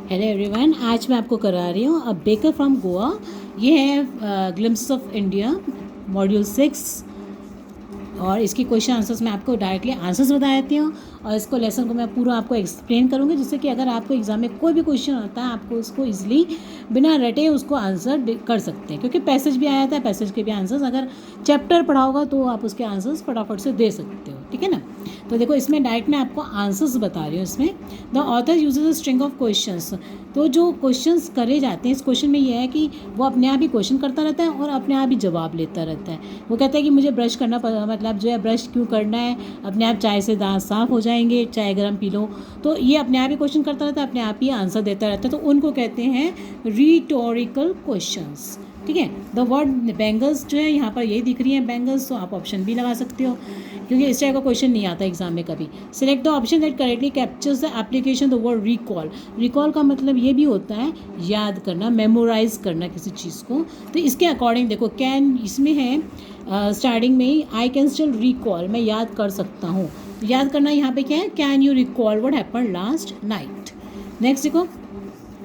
Hello everyone, आज मैं आपको करा रही हूँ अ बेकर फ्रॉम गोवा। ये है ग्लिम्स ऑफ इंडिया मॉड्यूल 6 और इसकी क्वेश्चन आंसर्स मैं आपको डायरेक्टली आंसर्स बता देती हूँ और इसको लेसन को मैं पूरा आपको एक्सप्लेन करूँगी, जिससे कि अगर आपको एग्जाम में कोई भी क्वेश्चन होता है आपको उसको इजीली बिना रटे उसको आंसर कर सकते हैं, क्योंकि पैसेज भी आया था। पैसेज के भी आंसर्स अगर चैप्टर पढ़ा होगा तो आप उसके आंसर्स फटाफट से दे सकते हो, ठीक है ना। तो देखो, इसमें डायरेक्ट मैं आपको आंसर्स बता रही हूँ। इसमें the author usage a string of questions. तो जो क्वेश्चंस करे जाते हैं इस क्वेश्चन में ये है कि वो अपने आप ही क्वेश्चन करता रहता है और अपने आप ही जवाब लेता रहता है। वो कहता है कि मुझे ब्रश करना मतलब जो है ब्रश क्यों करना है, अपने आप चाय से दांत साफ हो जाएंगे, चाय गर्म पी लो। तो ये अपने आप ही क्वेश्चन करता रहता है, अपने आप ही आंसर देता रहता है। तो उनको कहते हैं रिटोरिकल क्वेश्चंस, ठीक है। द वर्ड बेंगल्स जो है यहाँ पर यही दिख रही है बेंगल्स, तो आप ऑप्शन भी लगा सकते हो, क्योंकि इस टाइप का क्वेश्चन नहीं आता एग्जाम में कभी। Select the option that correctly captures the application the word recall. Recall का मतलब ये भी होता है याद करना, मेमोराइज करना किसी चीज़ को। तो इसके अकॉर्डिंग देखो, कैन इसमें है स्टार्टिंग में ही आई कैन स्टिल रिकॉल, मैं याद कर सकता हूँ। याद करना यहाँ पे क्या है, can you recall what happened last night. Next देखो,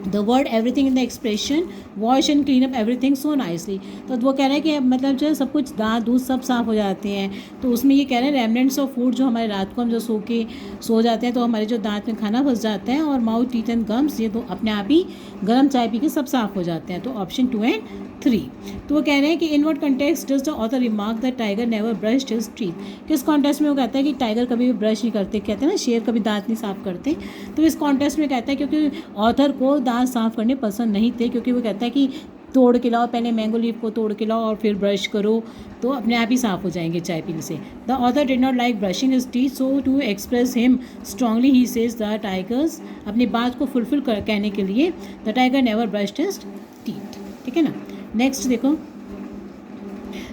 the word everything in the expression wash and clean up everything so nicely. तो वो कह रहे हैं कि मतलब जो है सब कुछ दांत दूध सब साफ हो जाते हैं। तो उसमें ये कह रहे हैं रेमनेंट्स ऑफ फूड, जो हमारे रात को हम जो सो जाते हैं तो हमारे जो दांत में खाना फंस जाता है, और माउथ टीथ एंड गम्स, ये तो अपने आप ही गर्म चाय पी के सब साफ हो जाते हैं। तो ऑप्शन 2 एंड 3। तो वो कह रहे हैं कि in what context does the author remark the tiger never brushed his teeth. किस कॉन्टेक्स्ट में वो कहता है कि टाइगर कभी भी ब्रश नहीं करते, कहते हैं ना शेर कभी दांत नहीं साफ करते। तो इस कॉन्टेक्स्ट में कहता है क्योंकि ऑथर को दांत साफ करने पसंद नहीं थे, क्योंकि वो कहता है कि तोड़ के लाओ, पहले मैंगो लीफ को तोड़ के लाओ और फिर ब्रश करो, तो अपने आप ही साफ हो जाएंगे चाय पीने से। The author did not like brushing his teeth, so to express him strongly he says the tigers, अपनी बात को फुलफिल कहने के लिए the tiger never brushed his teeth, ठीक है ना। नेक्स्ट देखो,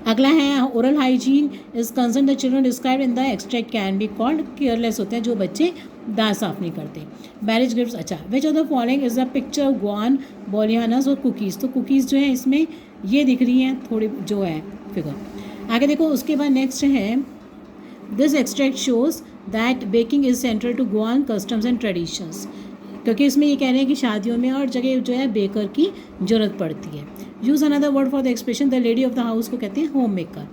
अगला है oral hygiene is concern the children describe in the extract can be called careless, होते हैं जो बच्चे दांत साफ नहीं करते। मैरिज गिफ्ट्स, अच्छा, which of the following is the picture of गुआन बॉलियानास और कुकीज़। तो कुकीज़ जो है इसमें ये दिख रही हैं थोड़ी जो है फिगर। आगे देखो, उसके बाद नेक्स्ट है this extract shows that baking is central to Goan customs and traditions, क्योंकि इसमें ये कह रहे हैं कि शादियों में और जगह जो है बेकर की ज़रूरत पड़ती है। Use another word for the expression the lady of the house को कहते हैं होम मेकर।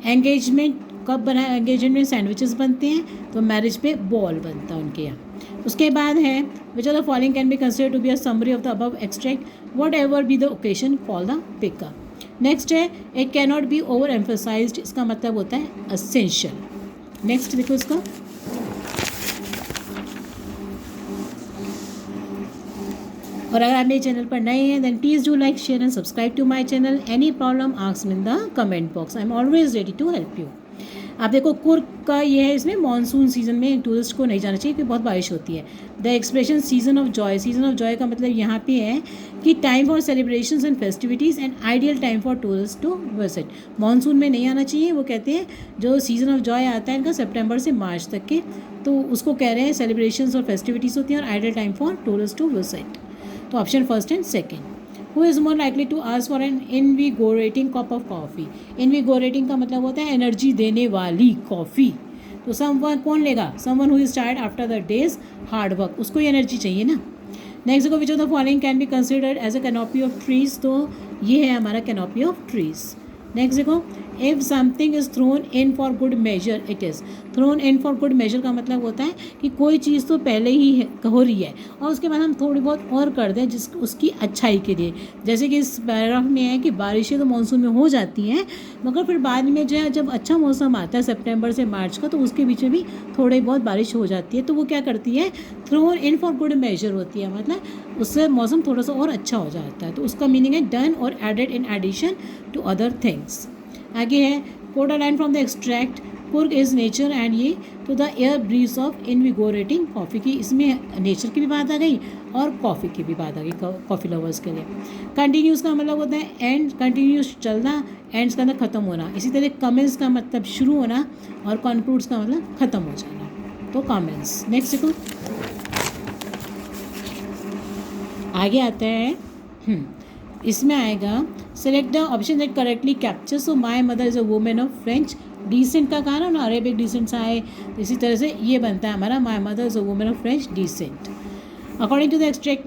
एंगेजमेंट कब बना, एंगेजमेंट में सैंडविचेस बनते हैं, तो मैरिज पे बॉल बनता है उनके यहाँ। उसके बाद है which of the following can be considered to be a summary of the above extract whatever be the occasion call the baker. Next है it cannot be overemphasised, इसका मतलब होता है असेंशियल। नेक्स्ट देखो इसका, और अगर आप मेरे चैनल पर नए हैं then please do like share and subscribe to my channel. Any problem ask in the comment box, I am always ready to help you. आप देखो कुर्ग का ये है, इसमें मानसून सीजन में टूरिस्ट को नहीं जाना चाहिए क्योंकि बहुत बारिश होती है। The expression season of joy, season of joy का मतलब यहाँ पे है कि time for celebrations and festivities and ideal time for tourist to visit. Monsoon में नहीं आना चाहिए, वो कहते हैं जो सीजन ऑफ जॉय आता है इनका सितंबर से मार्च तक के, तो उसको कह रहे हैं सेलिब्रेशंस और फेस्टिविटीज़ होती हैं और ideal time for tourist to visit. तो option first and second. Who is more likely to ask for an invigorating cup of coffee. Invigorating का मतलब होता है एनर्जी देने वाली कॉफ़ी। तो समवन कौन लेगा, someone who is tired after the day's hard work, उसको ही एनर्जी चाहिए ना। नेक्स्ट देखो, which of the following can be considered as a canopy of trees, तो ये है हमारा कैनोपी ऑफ ट्रीज। नेक्स्ट देखो, if something is thrown in for good measure it is. Thrown in for good measure का मतलब होता है कि कोई चीज़ तो पहले ही हो रही है और उसके बाद हम थोड़ी बहुत और कर दें जिस उसकी अच्छाई के लिए। जैसे कि इस पैराग्राफ में है कि बारिशें तो मानसून में हो जाती हैं, मगर फिर बाद में जो है जब अच्छा मौसम आता है सितंबर से मार्च का, तो उसके बीच में भी थोड़ी बहुत बारिश हो जाती है। तो वो क्या करती है, thrown in for good measure होती है, मतलब उससे मौसम थोड़ा सा और अच्छा हो जाता है। तो उसका मीनिंग है डन और added in addition to other things. आगे है quote a line from the extract Coorg is nature and ये तो the air breeze of invigorating coffee की, इसमें नेचर की भी बात आ गई और कॉफ़ी की भी बात आ गई कॉफ़ी लवर्स के लिए। कंटिन्यूस का मतलब होता है एंड, कंटिन्यूस चलना, एंड्स का मतलब ख़त्म होना। इसी तरह कमेंट्स का मतलब शुरू होना और कॉन्क्लूड्स का मतलब ख़त्म हो जाना, तो कमेंट्स। नेक्स्ट देखो, आगे आता है इसमें आएगा select the option that correctly capture. So my mother is a woman of French descent का कहा ना, अरेबिक डिसेंट आए, तो इसी तरह से ये बनता है हमारा my mother is a woman of French descent. According to the extract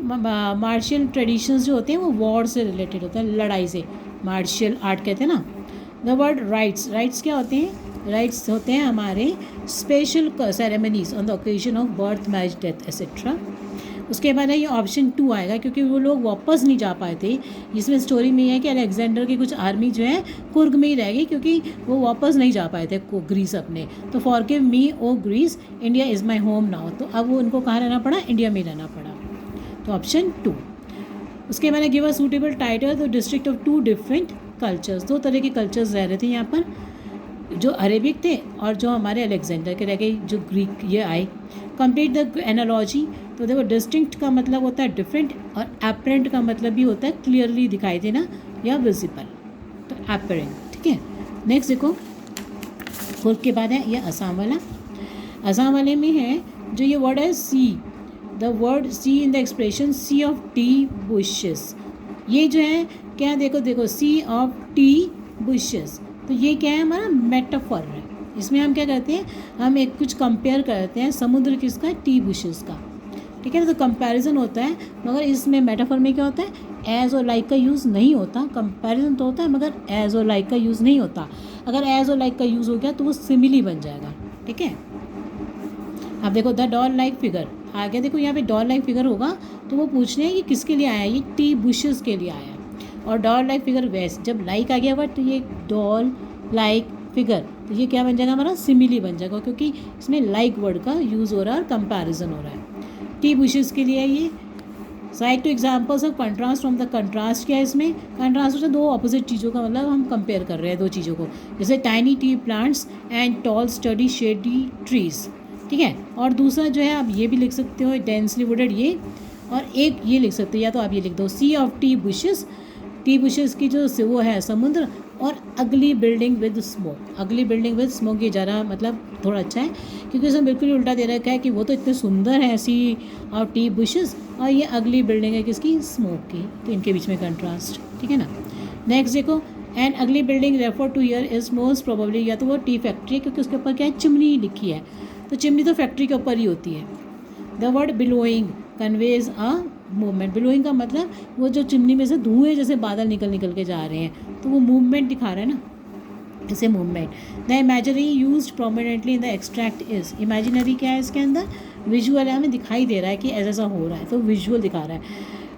martial traditions जो होते हैं वो वॉर से रिलेटेड होते हैं, लड़ाई से, मार्शियल आर्ट कहते हैं ना। द वर्ड राइट्स, राइट्स क्या होते हैं? राइट्स होते हैं हमारे special ceremonies on the occasion of birth, marriage, death etcetera. उसके बाद है ये ऑप्शन 2 आएगा, क्योंकि वो लोग वापस नहीं जा पाए थे। जिसमें स्टोरी में ये है कि अलेक्जेंडर की कुछ आर्मी जो है कुर्ग में ही रह गई, क्योंकि वो वापस नहीं जा पाए थे ग्रीस अपने। तो forgive me O Greece, India is my home now. तो अब वो उनको कहाँ रहना पड़ा? इंडिया में रहना पड़ा। तो ऑप्शन 2। उसके बाद give a suitable title the district of 2 different cultures. 2 तरह के कल्चर्स रह रहे थे यहाँ पर, जो अरेबिक थे और जो हमारे अलेक्जेंडर के रह गए, जो ग्रीक ये आए। Complete the analogy. तो देखो डिस्टिंक्ट का मतलब होता है डिफरेंट, और एपरेंट का मतलब भी होता है क्लियरली दिखाई देना या विजिबल। तो एपरेंट, ठीक है। नेक्स्ट देखो, उसके बाद है ये असम वाला। असम वाले में है जो ये वर्ड है sea, the word sea in the expression sea of tea bushes. ये जो है क्या, देखो देखो, सी ऑफ टी बुशेस, तो ये क्या है? हमारा मेटाफर है। इसमें हम क्या करते हैं? हम एक कुछ कंपेयर करते हैं समुद्र किसका? टी बुशेस का, ठीक है ना। तो कंपैरिजन होता है, मगर इसमें मेटाफर में क्या होता है? एज और लाइक का यूज़ नहीं होता। कंपैरिजन तो होता है मगर एज और लाइक का यूज़ नहीं होता। अगर एज और लाइक का यूज़ हो गया तो वो सिमिली बन जाएगा, ठीक है। अब देखो द डॉल लाइक फिगर आ गया। देखो यहाँ पे डॉल लाइक फिगर होगा तो वो पूछने हैं कि किसके लिए आया? ये टी बुशेस के लिए आया। और डॉल लाइक फिगर वेस्ट, जब लाइक आ गया वर्ड तो ये डॉल लाइक फिगर, तो ये क्या बन जाएगा? हमारा सिमिली बन जाएगा, क्योंकि इसमें लाइक वर्ड का यूज़ हो रहा है और कंपैरिजन हो रहा है। टी बुशेस के लिए ये। Side two examples of contrast from the contrast क्या है इसमें? कंट्रास्ट होता है 2 ऑपोजिट चीज़ों का, मतलब हम कंपेयर कर रहे हैं 2 चीज़ों को, जैसे tiny T plants and tall study shady trees, ठीक है। और दूसरा जो है आप ये भी लिख सकते हो डेंसली वुडेड, ये, और एक ये लिख सकते हो, या तो आप ये लिख दो sea of tea bushes. Tea bushes की जो वो है समुद्र, और ugly building with smoke. Ugly building with smoke ये ज़रा मतलब थोड़ा अच्छा है, क्योंकि उसमें बिल्कुल उल्टा दे रखा है कि वो तो इतने सुंदर है सी और टी बुशेस, और ये अगली बिल्डिंग है किसकी? स्मोक की। तो इनके बीच में कंट्रास्ट, ठीक है ना। नेक्स्ट देखो, एंड अगली building refer to here is most probably, या तो वो टी फैक्ट्री है, क्योंकि उसके ऊपर क्या है? चिमनी लिखी है, तो चिमनी तो फैक्ट्री के ऊपर ही होती है। The word billowing conveys a movement. Billowing का मतलब वो जो चिमनी में से धुएं जैसे बादल निकल निकल के जा रहे हैं, तो वो मूवमेंट दिखा रहा है ना, इसे movement. The imaginary used prominently in the extract is. Imaginary क्या है इसके अंदर? विजुअल है, हमें दिखाई दे रहा है कि ऐसा ऐसा हो रहा है, तो विजुअल दिखा रहा है।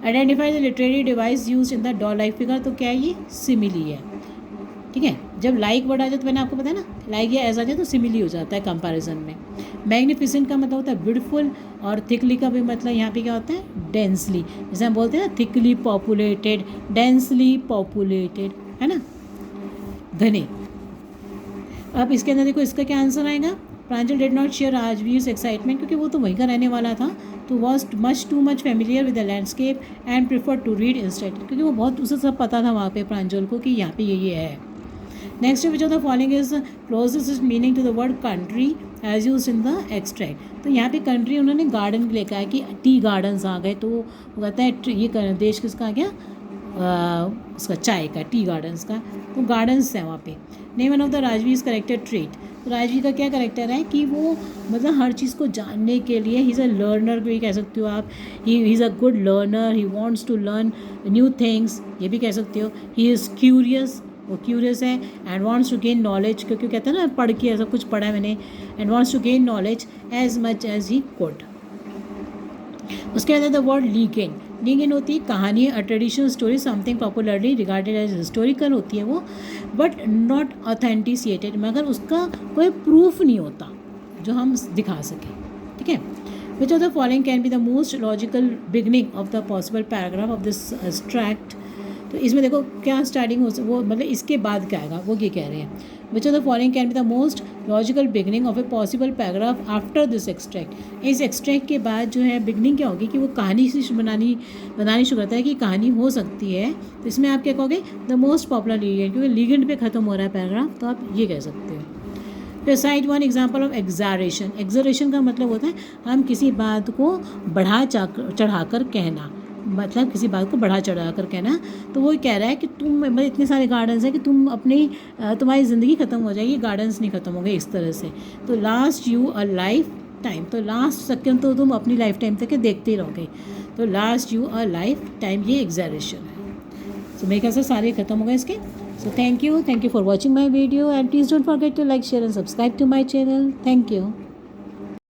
Identify the literary device use in the doll like figure, तो क्या है? ये सिमिली है, ठीक है। जब लाइक वर्ड आ जाए तो मैंने आपको बताया ना, लाइक या ऐसा आ जाए तो सिमिली हो जाता है कंपैरिजन में। मैग्निफिसेंट का मतलब होता है ब्यूटीफुल, और थिकली का भी मतलब यहाँ पे क्या होता है? डेंसली। जैसे हम बोलते हैं ना थिकली पॉपुलेटेड, डेंसली पॉपुलेटेड, है ना, घने। अब इसके अंदर देखो इसका क्या आंसर आएगा? Pranjol did not share Rajvir excitement, क्योंकि वो तो वहीं का रहने वाला था, तो was much too much familiar with the landscape and prefer to read instead, क्योंकि वो बहुत उसे सब पता था वहाँ पे प्रांजल को कि यहाँ पे ये है। Next which of the following is closest meaning to the word country as use in the extract. तो यहाँ पे कंट्री उन्होंने गार्डन के लिए कहा है कि टी गार्डन्स आ गए, तो वो कहता है ये देश किसका आ गया? उसका चाय का, टी गार्डन्स का, तो गार्डन्स है वहाँ पे। Name one of the Rajveer character trait. तो राजवीर का क्या करेक्टर है कि वो मतलब हर चीज़ को जानने के लिए, ही इज़ अ लर्नर भी कह सकते हो आप, he is a good learner, he wants to learn new things, ये भी कह सकते हो। ही इज़ क्यूरियस, वो क्यूरियस है, and wants to gain knowledge, क्योंकि कहते हैं ना पढ़ के ऐसा कुछ पढ़ा है मैंने, and wants to gain knowledge as much as he could. उसके बाद द वर्ड लीगेंड। लीगेंड होती है कहानी, a traditional story, something popularly regarded as historical होती है वो, बट नॉट ऑथेंटिसिएटेड, मगर उसका कोई प्रूफ नहीं होता जो हम दिखा सकें, ठीक है। Which of the following can be the most logical beginning of the possible paragraph of this extract. तो इसमें देखो क्या स्टार्टिंग हो, वो मतलब इसके बाद क्या आएगा वो ये कह रहे हैं। विच of the following can be the most logical beginning of a possible paragraph after this extract. इस एक्सट्रैक्ट के बाद जो है बिगनिंग क्या होगी कि वो कहानी से बनानी शुरू करता है कि कहानी हो सकती है। तो इसमें आप क्या कहोगे? द मोस्ट पॉपुलर लीगेंड, क्योंकि लीगेंड पे खत्म हो रहा है पैराग्राफ, तो आप ये कह सकते हो। फिर side one example of एग्जारेशन। Exaggeration का मतलब होता है हम किसी बात को बढ़ा चढ़ाकर कहना, मतलब किसी बात को बढ़ा चढ़ा कर कहना। तो वो कह रहा है कि तुम मतलब इतने सारे गार्डन्स हैं कि तुम अपनी तुम्हारी ज़िंदगी ख़त्म हो जाएगी, गार्डन्स नहीं ख़त्म हो गए इस तरह से। तो last you a life time, तो लास्ट सेकंड तो तुम अपनी लाइफ टाइम तक देखते ही रहोगे, तो last you a life time ये एग्जैरेशन है। सो मेरे ख्याल से सारे खत्म हो गए इसके। So thank you for watching my video and please don't forget to like share and subscribe to my channel. Thank you.